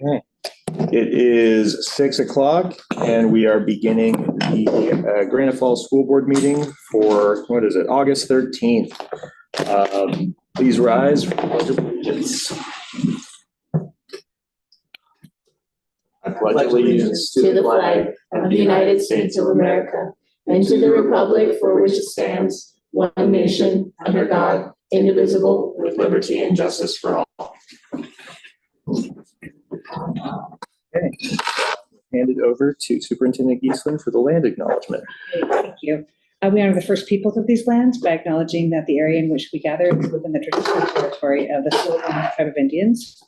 Okay. It is 6 o'clock and we are beginning the Granite Falls School Board meeting for, what is it, August 13th. Please rise for the Pledge of Allegiance. I pledge allegiance to the flag of the United States of America and to the republic for which it stands, one nation, under God, indivisible, with liberty and justice for all. Okay. Hand it over to Superintendent Giesland for the land acknowledgement. Thank you. We honor the first peoples of these lands by acknowledging that the area in which we gather is within the traditional territory of the Still-Gaumish tribe of Indians.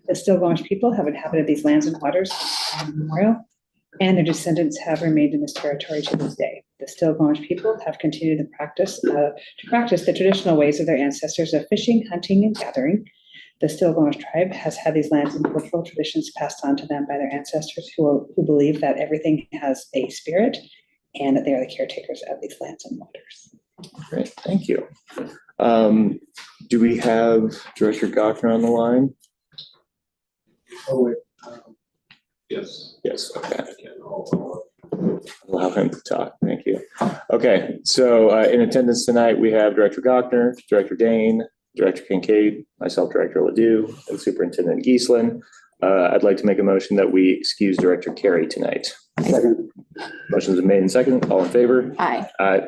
The Still-Gaumish people have inhabited these lands and waters since immemorial, and their descendants have remained in this territory to this day. The Still-Gaumish people have continued to practice the traditional ways of their ancestors of fishing, hunting, and gathering. The Still-Gaumish tribe has had these lands and cultural traditions passed on to them by their ancestors who believe that everything has a spirit and that they are the caretakers of these lands and waters. Great, thank you. Do we have Director Gochner on the line? Oh, wait. Yes. Yes, okay. Allow him to talk, thank you. Okay, so in attendance tonight, we have Director Gochner, Director Dane, Director Kincaid, myself, Director Ledoux, and Superintendent Giesland. I'd like to make a motion that we excuse Director Carey tonight. Second. Motion's been made and second. All in favor? Aye. Aye.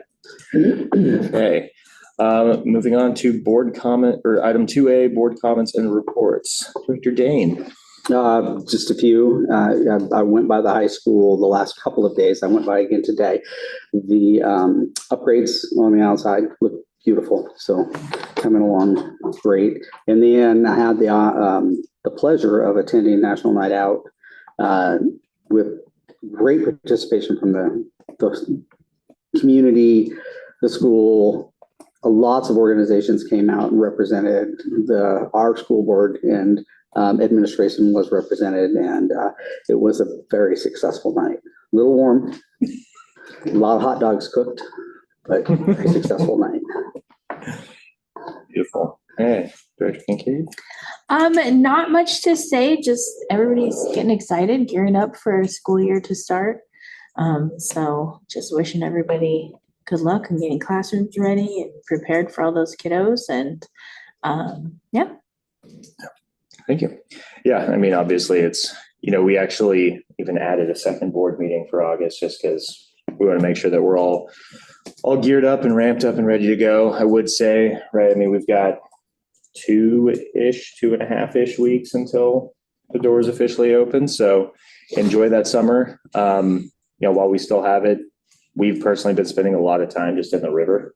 Okay. Moving on to board comment or item 2A, board comments and reports. Director Dane. Just a few. I went by the high school the last couple of days. I went by again today. The upgrades on the outside look beautiful. So coming along great. And then I had the pleasure of attending National Night Out with great participation from the community, the school. Lots of organizations came out and represented our school board, and administration was represented, and it was a very successful night. A little warm, a lot of hot dogs cooked, but very successful night. Beautiful. Hey, Director Kincaid. Not much to say, just everybody's getting excited, gearing up for school year to start. So just wishing everybody good luck in getting classrooms ready and prepared for all those kiddos. And yeah. Thank you. Yeah, I mean, obviously it's, we actually even added a second board meeting for August just because we want to make sure that we're all geared up and ramped up and ready to go. I would say, right, I mean, we've got 2.5-ish weeks until the doors officially open. So enjoy that summer. While we still have it, we've personally been spending a lot of time just in the river.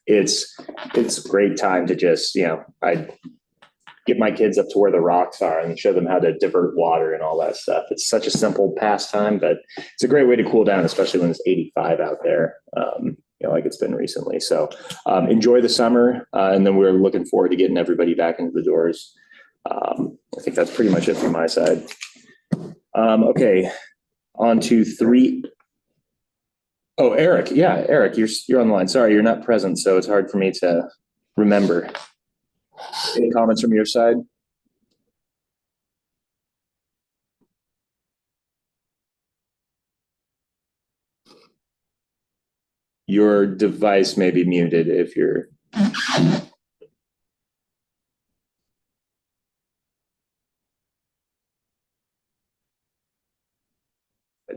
It's a great time to just, I get my kids up to where the rocks are and show them how to divert water and all that stuff. It's such a simple pastime, but it's a great way to cool down, especially when it's 85 out there, like it's been recently. So enjoy the summer, and then we're looking forward to getting everybody back into the doors. I think that's pretty much it from my side. Okay, on to 3. Oh, Eric. Yeah, Eric, you're on the line. Sorry, you're not present, so it's hard for me to remember. Any comments from your side? Your device may be muted if you're.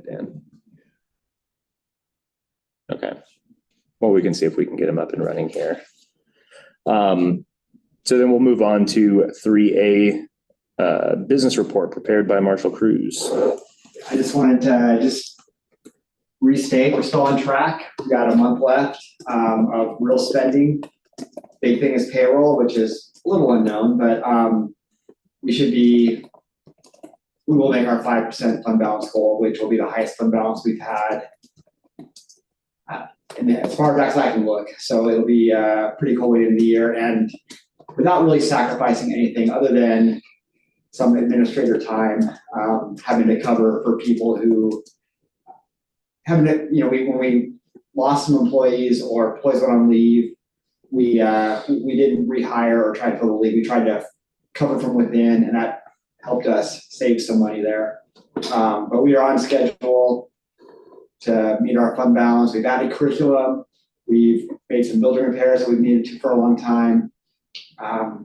Dan. Okay. Well, we can see if we can get him up and running here. So then we'll move on to 3A, business report prepared by Marshall Cruz. I just wanted to restate, we're still on track. We've got a month left of real spending. Big thing is payroll, which is a little unknown, but we will make our 5% fund balance goal, which will be the highest fund balance we've had. And as far back as I can look. So it'll be pretty cool way into the year, and without really sacrificing anything other than some administrator time, having to cover for people who when we lost some employees or employees went on leave, we didn't rehire or try to fill the leave. We tried to cover from within, and that helped us save some money there. But we are on schedule to meet our fund balance. We've added curriculum. We've made some building repairs that we've needed to for a long time. I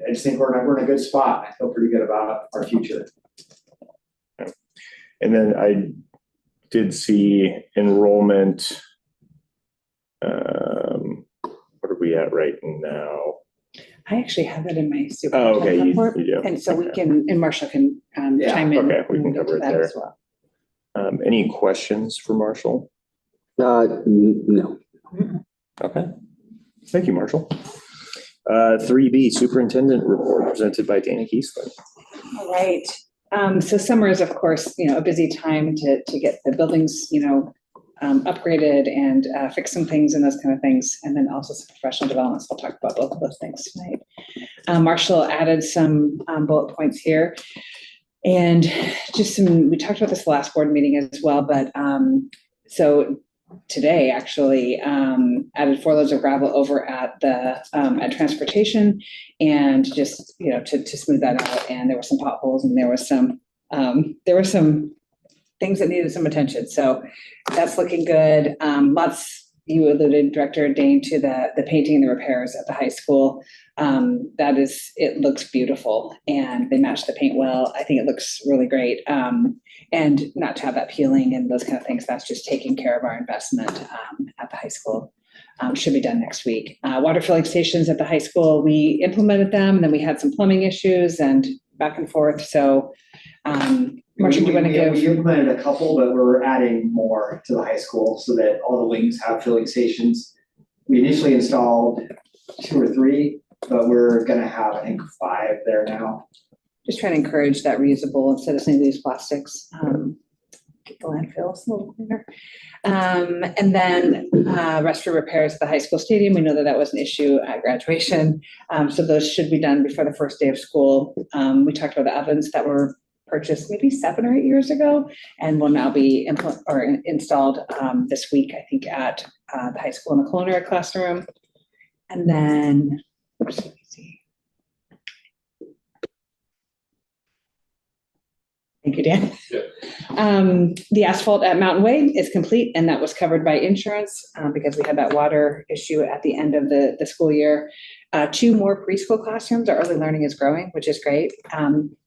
just think we're in a good spot. I feel pretty good about our future. And then I did see enrollment. What are we at right now? I actually have that in my Oh, okay, superintendent you report. do. And so we Okay. can, and Marshall can Yeah. chime in. Okay, we can when get cover to it that there. as well. Any questions for Marshall? No. Okay. Thank you, Marshall. 3B, Superintendent Report presented by Dana Kiesler. All right. So summer is, of course, a busy time to get the buildings, upgraded and fix some things and those kind of things. And then also some professional development. So we'll talk about both of those things tonight. Marshall added some bullet points here. And just we talked about this last board meeting as well, but so today actually added 4 loads of gravel over at the at transportation, and just to smooth that out. And there were some potholes, and there were some things that needed some attention. So that's looking good. You alluded, Director Dane, to the painting and the repairs at the high school. It looks beautiful, and they match the paint well. I think it looks really great. And not to have that peeling and those kind of things, that's just taking care of our investment at the high school. Should be done next week. Water filling stations at the high school, we implemented them, and then we had some plumbing issues and back and forth. So Marshall, do you want to give? We implemented a couple, but we're adding more to the high school so that all the wings have filling stations. We initially installed 2 or 3, but we're going to have, I think, 5 there now. Just trying to encourage that reusable instead of single-use plastics. Get the landfills a little cleaner. And then restroom repairs at the high school stadium. We know that was an issue at graduation. So those should be done before the first day of school. We talked about the ovens that were purchased maybe 7 or 8 years ago, and will now be installed this week, I think, at the high school in the culinary classroom. And then, let me see. Thank you, Dan. Yeah. The asphalt at Mountain Way is complete, and that was covered by insurance because we had that water issue at the end of the school year. 2 more preschool classrooms. Our early learning is growing, which is great.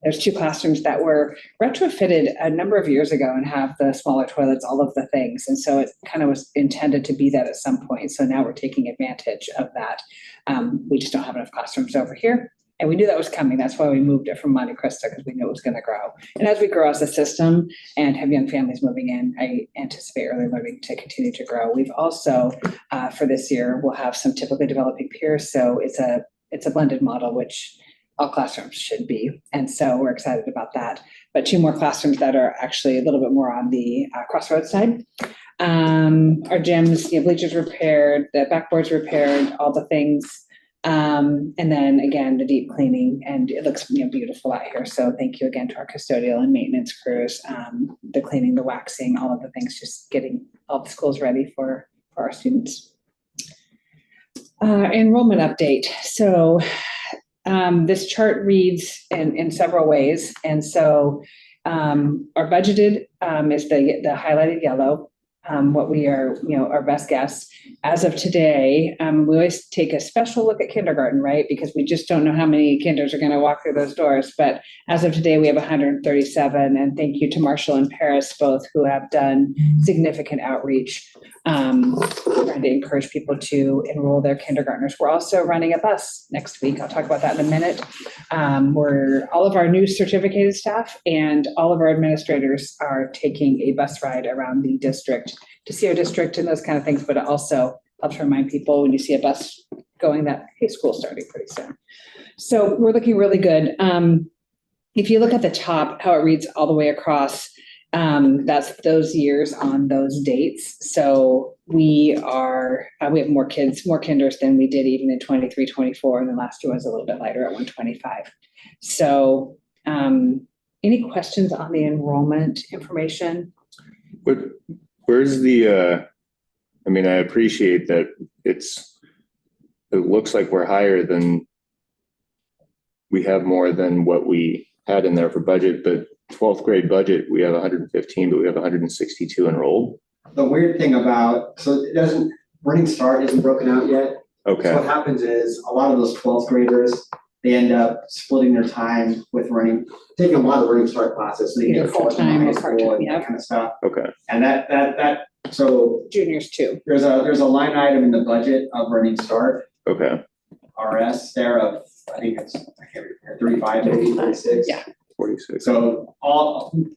There's 2 classrooms that were retrofitted a number of years ago and have the smaller toilets, all of the things. And so it kind of was intended to be that at some point. So now we're taking advantage of that. We just don't have enough classrooms over here. And we knew that was coming. That's why we moved it from Monte Cristo, because we knew it was going to grow. And as we grow as a system and have young families moving in, I anticipate early learning to continue to grow. We've also, for this year, we'll have some typically developing peers. So it's a blended model, which all classrooms should be. And so we're excited about that. But 2 more classrooms that are actually a little bit more on the crossroads side. Our gyms, bleachers repaired, the backboards repaired, all the things. And then again, the deep cleaning, and it looks beautiful out here. So thank you again to our custodial and maintenance crews, the cleaning, the waxing, all of the things, just getting all the schools ready for our students. Enrollment update. So this chart reads in several ways. And so our budgeted is the highlighted yellow. What we are, our best guess. As of today, we always take a special look at kindergarten, right? Because we just don't know how many kinders are going to walk through those doors. But as of today, we have 137. And thank you to Marshall and Paris, both, who have done significant outreach, trying to encourage people to enroll their kindergartners. We're also running a bus next week. I'll talk about that in a minute. Where all of our new certificated staff and all of our administrators are taking a bus ride around the district to see our district and those kind of things, but it also helps remind people when you see a bus going that, hey, school's starting pretty soon. So we're looking really good. If you look at the top, how it reads all the way across, that's those years on those dates. So we have more kinders than we did even in 23, 24, and the last year was a little bit lighter at 125. So any questions on the enrollment information? But where's the, I appreciate that it looks like we're higher than, we have more than what we had in there for budget, but 12th grade budget, we have 115, but we have 162 enrolled. The weird thing about, so it doesn't, Running Start isn't broken out yet. So what Okay, happens is a lot of those 12th graders, they end up splitting their time with taking a lot of Running Start classes. So they Either get college and full-time or high school part-time, and yeah. that kind of stuff. okay, And so Juniors too. there's a line item in the budget of Running Start, okay. RS there of, I think it's, I can't remember, 35, maybe 36. Yeah. 46. So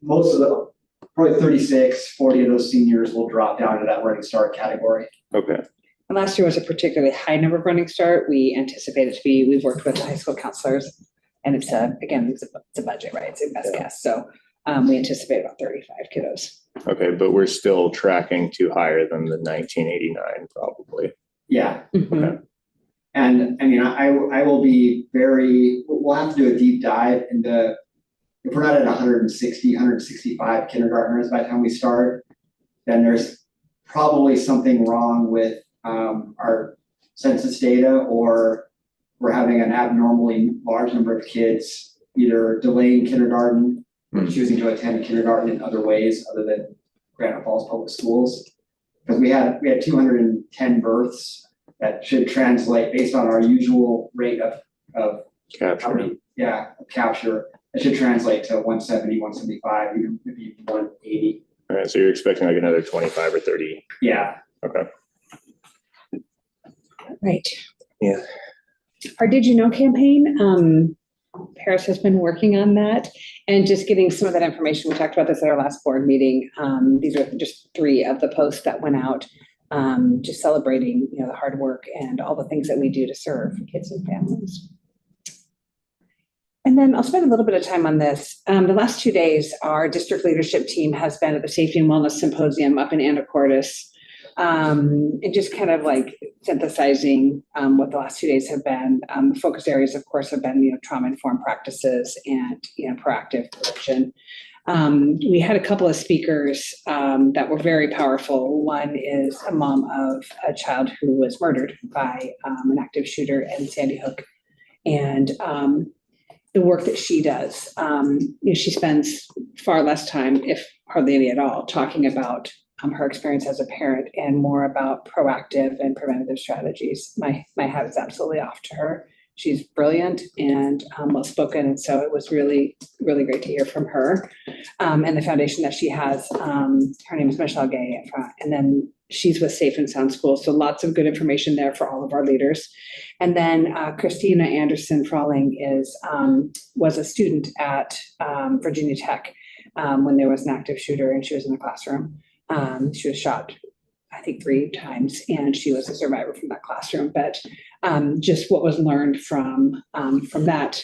most of the, probably 36, 40 of those seniors will drop down to that Running Start category. Okay, And last year was a particularly high number of Running Start. We anticipate it to be, we've worked with the high school counselors, and it's a budget, right? It's a best guess. So we anticipate about 35 kiddos. okay, but we're still tracking to higher than the 1989 probably. Yeah. Mhm. And I mean, I will be we'll have to do a deep dive into, if we're not at 160, 165 kindergartners by the time we start, then there's probably something wrong with our census data, or we're having an abnormally large number of kids either delaying kindergarten or choosing to attend kindergarten in other ways other than Granite Falls Public Schools. Because we had 210 births that should translate based on our usual rate of how Capture. many, of capture. It should translate to 170, 175, even maybe 180. All right, so you're expecting like another 25 or 30. Yeah. Okay. Right. Yeah. Our Did You Know campaign, Paris has been working on that and just getting some of that information. We talked about this at our last board meeting. These are just 3 of the posts that went out, just celebrating, the hard work and all the things that we do to serve kids and families. And then I'll spend a little bit of time on this. The last 2 days, our district leadership team has been at the Safety and Wellness Symposium up in Anacortes, and just kind of like synthesizing what the last 2 days have been. The focus areas, of course, have been, trauma-informed practices and, proactive prevention. We had a couple of speakers that were very powerful. One is a mom of a child who was murdered by an active shooter in Sandy Hook. And the work that she does, she spends far less time, if hardly any at all, talking about her experience as a parent and more about proactive and preventative strategies. My hat is absolutely off to her. She's brilliant and well-spoken, and so it was really, really great to hear from her. And the foundation that she has, her name is Michelle Gay, and then she's with Safe and Sound Schools, so lots of good information there for all of our leaders. And then Christina Anderson Frawling was a student at Virginia Tech when there was an active shooter and she was in the classroom. She was shot, I think 3 times, and she was a survivor from that classroom. But just what was learned from that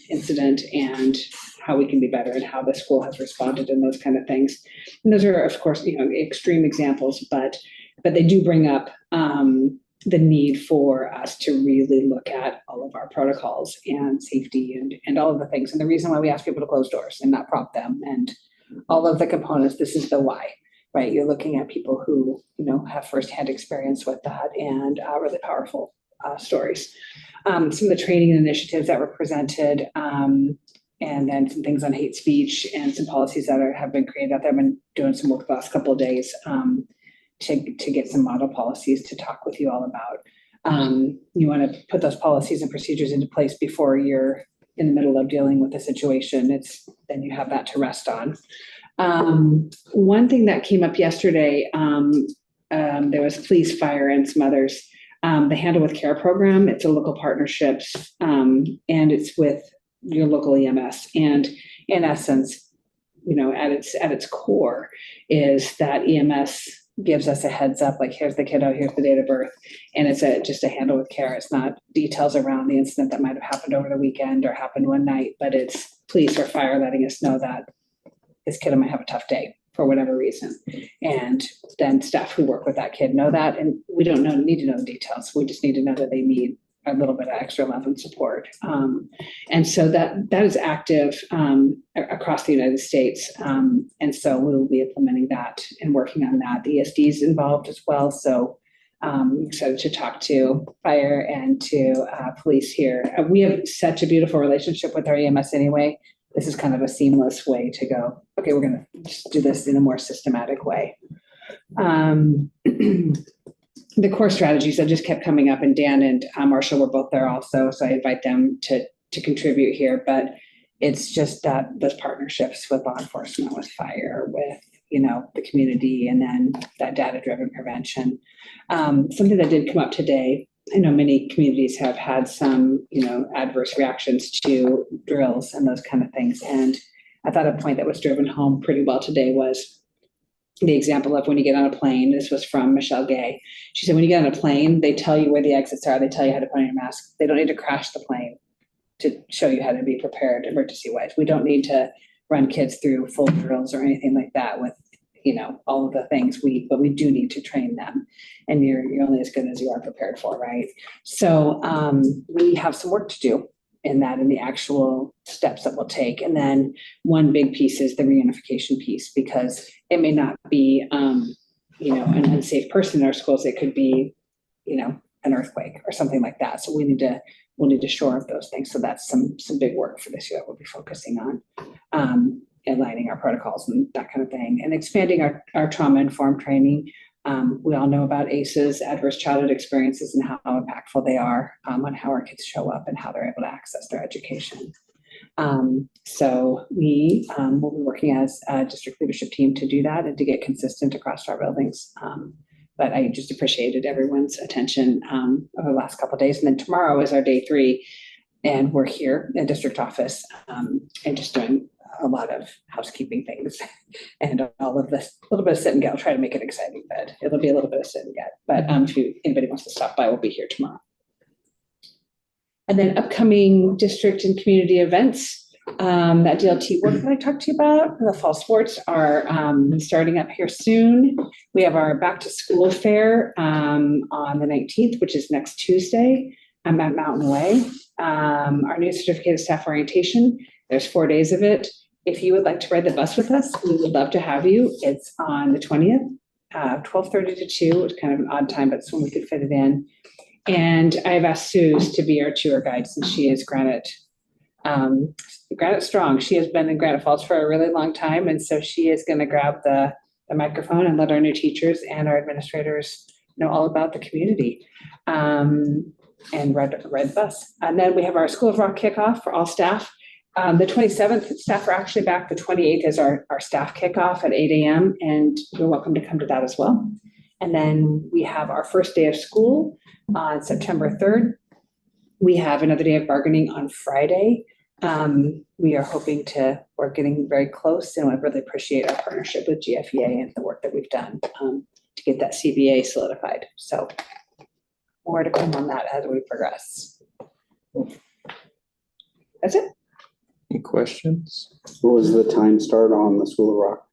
incident and how we can be better and how the school has responded and those kind of things. And those are, of course, extreme examples, but they do bring up the need for us to really look at all of our protocols and safety and all of the things. And the reason why we ask people to close doors and not prompt them and all of the components, this is the why. Right, you're looking at people who have firsthand experience with that and really powerful stories. Some of the training initiatives that were presented, and then some things on hate speech and some policies that have been created out there. I've been doing some work the last couple of days to get some model policies to talk with you all about. You want to put those policies and procedures into place before you're in the middle of dealing with the situation. Then you have that to rest on. One thing that came up yesterday, there was police, fire, and some others. The Handle with Care program, it's a local partnership, and it's with your local EMS. And in essence, at its core is that EMS gives us a heads up, like here's the kiddo, here's the date of birth, and it's just a Handle with Care. It's not details around the incident that might have happened over the weekend or happened one night, but it's police or fire letting us know that this kid might have a tough day for whatever reason. And then staff who work with that kid know that, and we don't need to know the details. We just need to know that they need a little bit of extra love and support. And so that is active across the United States. And so we will be implementing that and working on that. The ESD is involved as well. So Excited to talk to fire and to police here. We have such a beautiful relationship with our EMS anyway. This is kind of a seamless way to go, okay, we're going to just do this in a more systematic way. The core strategies that just kept coming up, and Dan and Marshall were both there also, so I invite them to contribute here. But it's just that those partnerships with law enforcement, with fire, with the community, and then that data-driven prevention. Something that did come up today. I know many communities have had some adverse reactions to drills and those kind of things, and I thought a point that was driven home pretty well today was the example of when you get on a plane. This was from Michelle Gay. She said, when you get on a plane, they tell you where the exits are. They tell you how to put on your mask. They don't need to crash the plane to show you how to be prepared emergency-wise. We don't need to run kids through full drills or anything like that with, all of the things. But we do need to train them. And you're only as good as you are prepared for, right? So we have some work to do in that, in the actual steps that we'll take. And then one big piece is the reunification piece, because it may not be, an unsafe person in our schools. It could be, an earthquake or something like that. So we'll need to shore up those things. So that's some big work for this year that we'll be focusing on, aligning our protocols and that kind of thing, and expanding our trauma-informed training. We all know about ACEs, adverse childhood experiences, and how impactful they are on how our kids show up and how they're able to access their education. So we will be working as a district leadership team to do that and to get consistent across our buildings. But I just appreciated everyone's attention over the last couple of days. And then tomorrow is our day 3, and we're here in district office and just doing a lot of housekeeping things and all of this, a little bit of sit and get. I'll try to make it exciting, but it'll be a little bit of sit and get. But if anybody wants to stop by, we'll be here tomorrow. And then upcoming district and community events, that DLT work that I talked to you about, the fall sports are starting up here soon. We have our back to school fair on the 19th, which is next Tuesday. I'm at Mountain Way. Our new certificate of staff orientation, there's 4 days of it. If you would like to ride the bus with us, we would love to have you. It's on the 20th, 12:30 to 2. It's kind of an odd time, but it's when we could fit it in. And I've asked Suze to be our tour guide, since she is Granite strong. She has been in Granite Falls for a really long time. And so she is going to grab the microphone and let our new teachers and our administrators know all about the community and ride the bus. And then we have our School of Rock kickoff for all staff. The 27th, staff are actually back. The 28th is our staff kickoff at 8 a.m. And you're welcome to come to that as well. And then we have our first day of school on September 3rd. We have another day of bargaining on Friday. We are we're getting very close, and I really appreciate our partnership with GFEA and the work that we've done to get that CBA solidified. So more to come on that as we progress. That's it. Any questions? What was the time start on the School of Rock?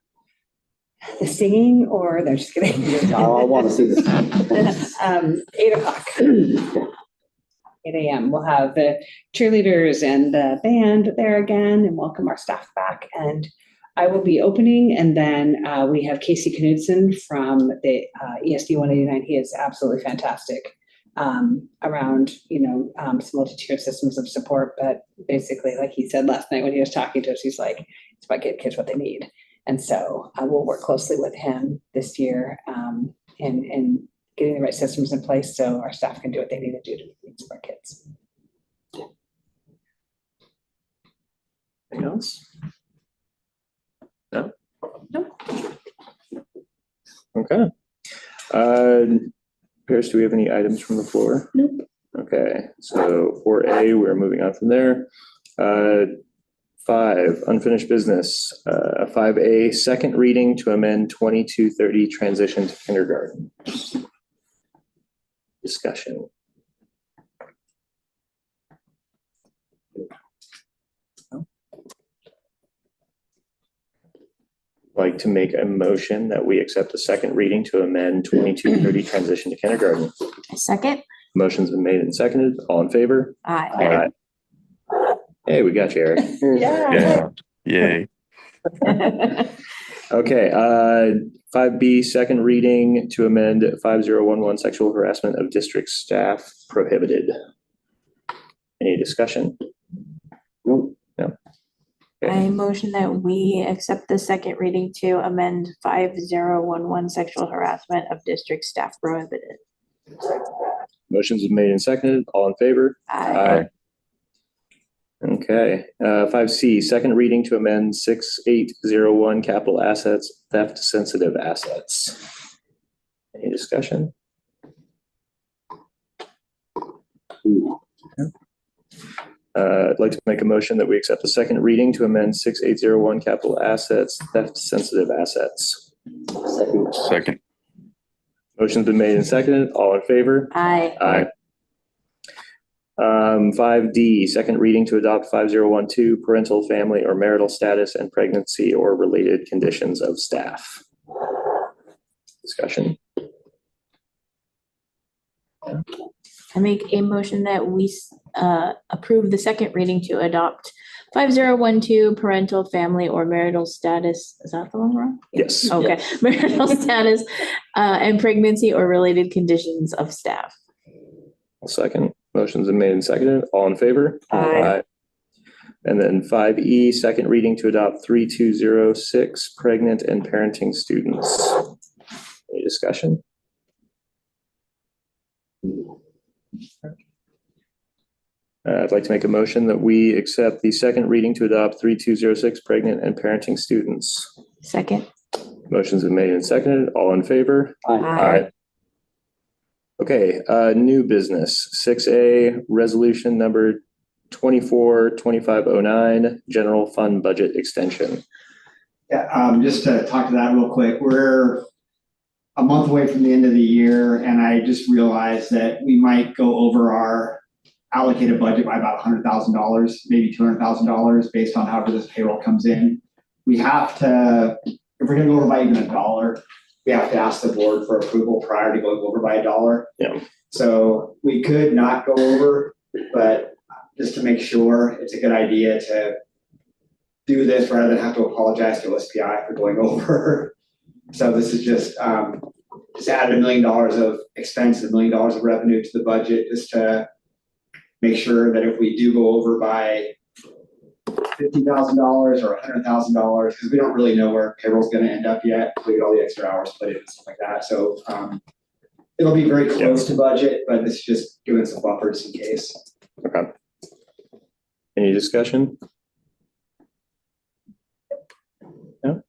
The singing, or no, just kidding. I want to see this. 8 o'clock. 8 a.m. We'll have the cheerleaders and the band there again, and welcome our staff back. And I will be opening, and then we have Casey Knudsen from the ESD 189. He is absolutely fantastic around, some multi-tiered systems of support. But basically, like he said last night when he was talking to us, he's like, it's about getting kids what they need. And so I will work closely with him this year in getting the right systems in place so our staff can do what they need to do to meet the needs of our kids. Anything else? No? No. Okay. Paris, do we have any items from the floor? Nope. Okay, so 4A, we're moving on from there. 5, unfinished business. 5A, second reading to amend 2230 transition to kindergarten. Discussion. Like to make a motion that we accept the second reading to amend 2230 transition to kindergarten. Second. Motion's been made and seconded. All in favor? Aye. Hey, we got you, Eric. Yeah. Yay. Okay, 5B, second reading to amend 5011 sexual harassment of district staff prohibited. Any discussion? Nope. No. I motion that we accept the second reading to amend 5011 sexual harassment of district staff prohibited. Motion's been made and seconded. All in favor? Aye. Okay, 5C, second reading to amend 6801 capital assets, theft sensitive assets. Any discussion? I'd like to make a motion that we accept the second reading to amend 6801 capital assets, theft sensitive assets. Second. Motion's been made and seconded. All in favor? Aye. Aye. 5D, second reading to adopt 5012 parental, family, or marital status and pregnancy or related conditions of staff. Discussion. I make a motion that we approve the second reading to adopt 5012 parental, family, or marital status. Is that the one wrong? Yes. Okay, marital status and pregnancy or related conditions of staff. Second. Motion's been made and seconded. All in favor? Aye. And then 5E, second reading to adopt 3206 pregnant and parenting students. Any discussion? I'd like to make a motion that we accept the second reading to adopt 3206 pregnant and parenting students. Second. Motion's been made and seconded. All in favor? Aye. Okay, new business, 6A, resolution number 242509, general fund budget extension. Yeah, just to talk to that real quick, we're a month away from the end of the year, and I just realized that we might go over our allocated budget by about $100,000, maybe $200,000, based on however this payroll comes in. We have to, if we're gonna go over by even $1, we have to ask the board for approval prior to going over by $1. Yeah. So we could not go over, but just to make sure, it's a good idea to do this rather than have to apologize to OSPI for going over. So this is just added $1 million of expense, $1 million of revenue to the budget, just to make sure that if we do go over by $50,000 or $100,000, because we don't really know where payroll's going to end up yet. We get all the extra hours put in and stuff like that. So it'll be very close to budget, but this is just giving some buffers in case. Okay. Any discussion? No?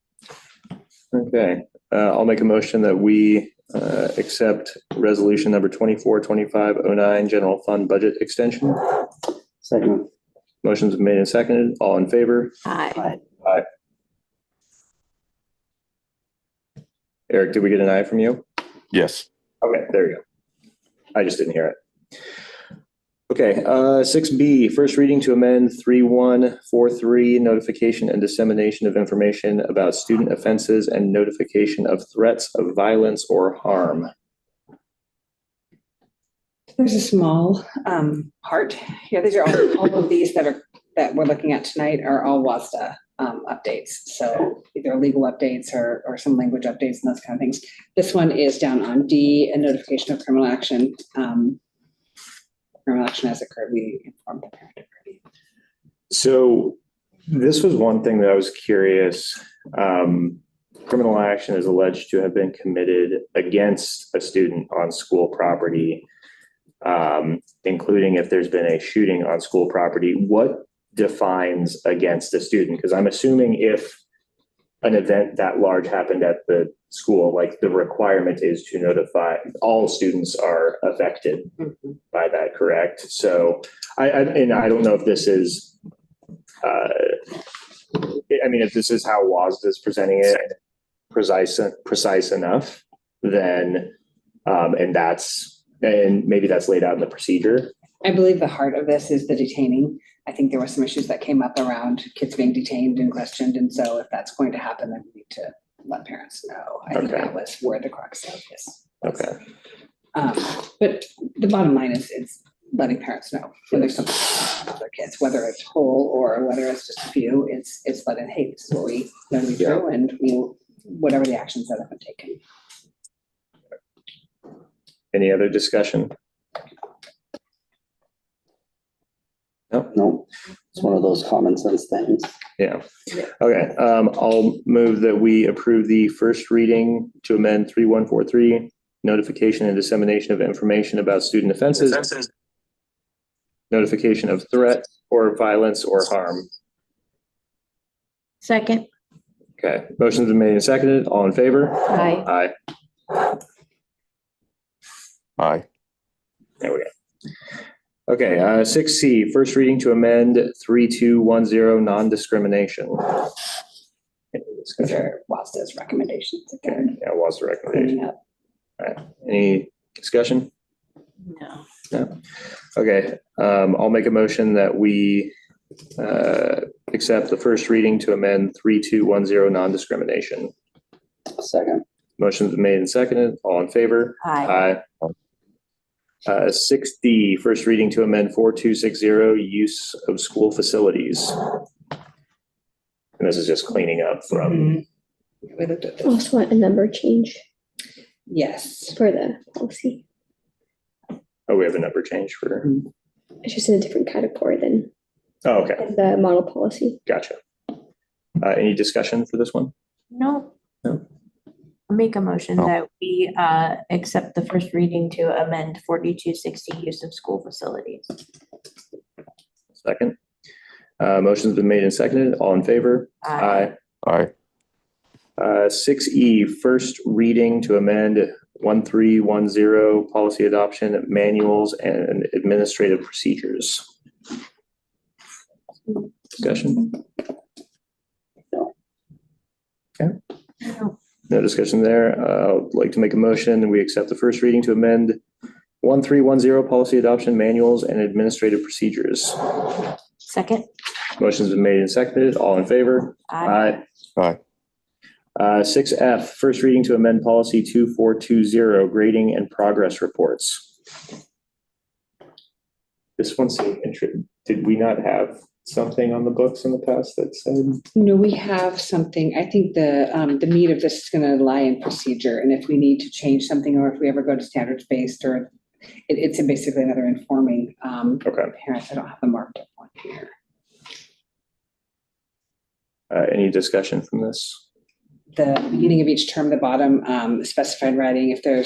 Okay, I'll make a motion that we accept resolution number 242509, general fund budget extension. Second. Motion's been made and seconded. All in favor? Aye. Aye. Eric, did we get an aye from you? Yes. Okay, there you go. I just didn't hear it. Okay, 6B, first reading to amend 3143, notification and dissemination of information about student offenses and notification of threats of violence or harm. There's a small part here. These are all of these that we're looking at tonight are all WASDA updates. So either legal updates or some language updates and those kind of things. This one is down on D, a notification of criminal action. Criminal action has occurred. We informed the parent already. So this was one thing that I was curious. Criminal action is alleged to have been committed against a student on school property, including if there's been a shooting on school property. What defines against a student? Because I'm assuming if an event that large happened at the school, like the requirement is to notify all students are affected by that, correct? So I don't know if this is, if this is how WASD is presenting it, precise enough, then, and maybe that's laid out in the procedure. I believe the heart of this is the detaining. I think there were some issues that came up around kids being detained and questioned. And so if that's going to happen, then we need to let parents know. I think that was where the crux of this. Okay. But the bottom line is it's letting parents know when there's something about their kids, whether it's whole or whether it's just a few, it's letting, hey, this is what we know to be true, and we'll whatever the actions that have been taken. Any other discussion? No, it's one of those common sense things. Yeah. Okay. I'll move that we approve the first reading to amend 3143, notification and dissemination of information about student offenses, notification of threat or violence or harm. Second. Okay. Motion's been made and seconded. All in favor? Aye. Aye. Aye. There we go. Okay, 6C, first reading to amend 3210 non-discrimination. Any Those discussion? are WASDA's recommendations. Okay, Again, yeah, what's the recommendation? cleaning up. All right, any discussion? No. No. Okay, I'll make a motion that we accept the first reading to amend 3210 non-discrimination. Second. Motion's been made and seconded. All in favor? Aye. Aye. 6D, first reading to amend 4260, use of school facilities. And this is just cleaning up from, Mhm. We looked at this. Also want a number change Yes. for the policy. oh, we have a number change for, It's just in a different category than oh, okay, the model policy. gotcha. Any discussion for this one? No. No. I'll make a motion No. that we accept the first reading to amend 4260 use of school facilities. Second. Motion's been made and seconded. All in favor? Aye. Aye. 6E, first reading to amend 1310 policy adoption manuals and administrative procedures. Discussion? Okay. No discussion there. I'd like to make a motion and we accept the first reading to amend 1310 policy adoption manuals and administrative procedures. Second. Motion's been made and seconded. All in favor? Aye. Aye. 6F, first reading to amend policy 2420, grading and progress reports. This one seemed interesting. Did we not have something on the books in the past that said? No, we have something. I think the meat of this is going to lie in procedure. And if we need to change something, or if we ever go to standards-based, or it's basically another informing Okay. parents. I don't have the marked up one here. Any discussion from this? The beginning of each term, the bottom specified writing, if there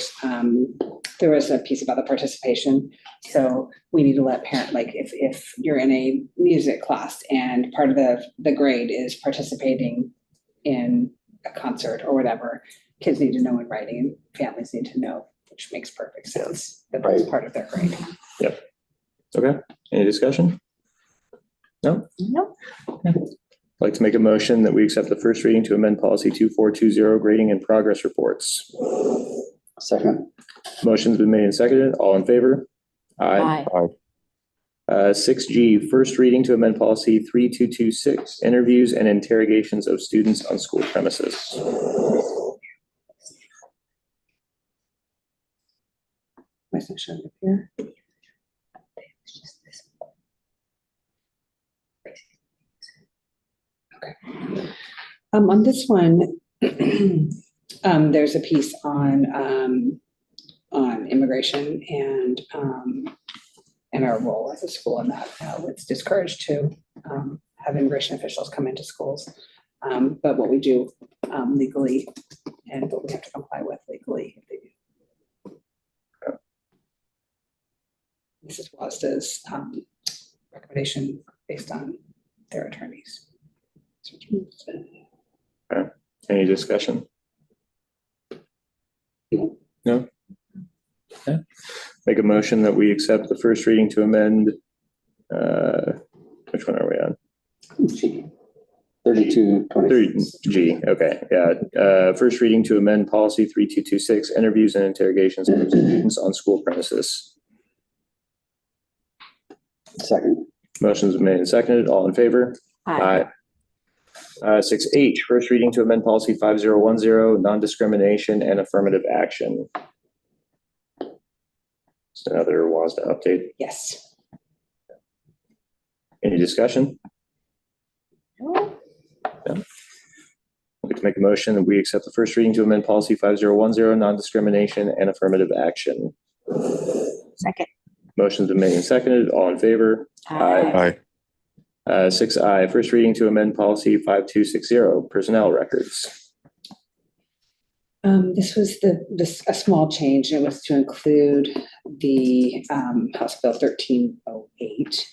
was a piece about the participation. So we need to let parent, like if you're in a music class and part of the grade is participating in a concert or whatever, kids need to know in writing and families need to know, which makes perfect sense, that that's part of their grade. Okay, any discussion? No? No. I'd like to make a motion that we accept the first reading to amend policy 2420, grading and progress reports. Second. Motion's been made and seconded. All in favor? Aye. 6G, first reading to amend policy 3226, interviews and interrogations of students on school premises. My section up here. Okay. On this one, there's a piece on immigration and our role as a school in that. It's discouraged to have immigration officials come into schools. But what we do legally and what we have to comply with legally. If they do. This is WASDA's recommendation based on their attorneys. Any discussion? No? Okay. Make a motion that we accept the first reading to amend, which one are we on? G. 3226. G, okay, yeah. First reading to amend policy 3226, interviews and interrogations of students on school premises. Second. Motion's been made and seconded. All in favor? Aye. 6H, first reading to amend policy 5010, non-discrimination and affirmative action. Just another WASDA update. Yes. Any discussion? No. I'd like to to make a motion that we accept the first reading to amend policy 5010, non-discrimination and affirmative action. Second. Motion's been made and seconded. All in favor? Aye. 6I, first reading to amend policy 5260, personnel records. This was a small change. It was to include the House Bill 1308.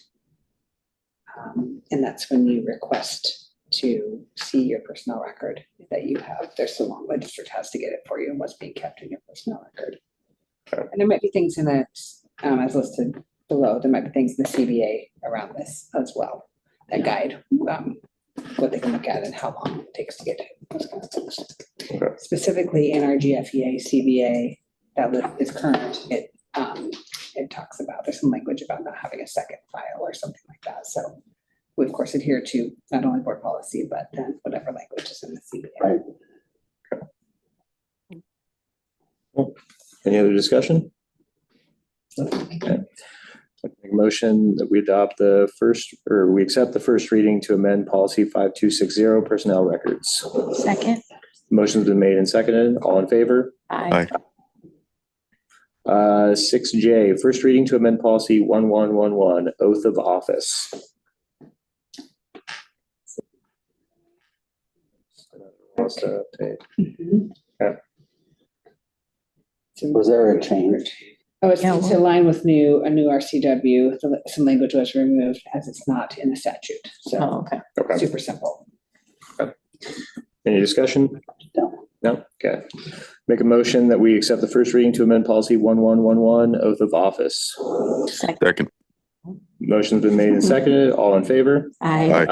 And that's when you request to see your personnel record that you have. There's so long, the district has to get it for you and what's being kept in your personnel record. And there might be things in it, as listed below, there might be things in the CBA around this as well that guide what they can look at and how long it takes to get to those kind of things. Okay. Specifically in our GFEA, CBA, that is current, it talks about, there's some language about not having a second file or something like that. So we of course adhere to not only board policy, but then whatever language is in the CBA. Right. Any other discussion? Okay. Make a motion that we adopt we accept the first reading to amend policy 5260, personnel records. Second. Motion's been made and seconded. All in favor? Aye. 6J, first reading to amend policy 1111, oath of office. Mhm. Okay. Was there a change? Oh, it's Yeah, in line with a new RCW. Some language was removed as it's not in the statute. Oh, So okay. Okay. super simple. Any discussion? No. No? Okay. Make a motion that we accept the first reading to amend policy 1111, oath of office. Second. Motion's been made and seconded. All in favor? Aye. Aye.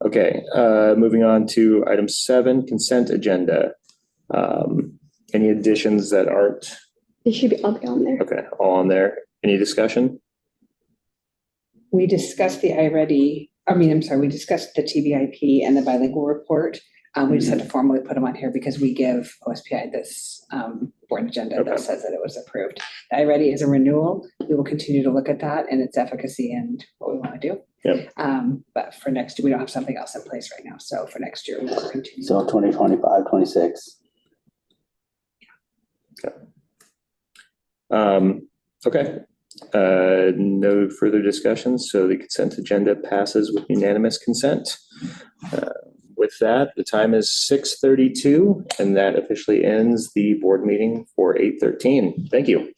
Okay, moving on to item 7, consent agenda. Any additions that aren't, They should be all on there. okay, all on there? Any discussion? We discussed we discussed the TBIP and the bilingual report. We just had to formally put them on here because we give OSPI this board agenda Okay. that says that it was approved. The iReady is a renewal. We will continue to look at that and its efficacy and what we want to do. Yep. But for next year, we don't have something else in place right now. So for next year, we will continue. So 2025, 26. Okay. No further discussions, so the consent agenda passes with unanimous consent. With that, the time is 6:32, and that officially ends the board meeting for 8:13. Thank you.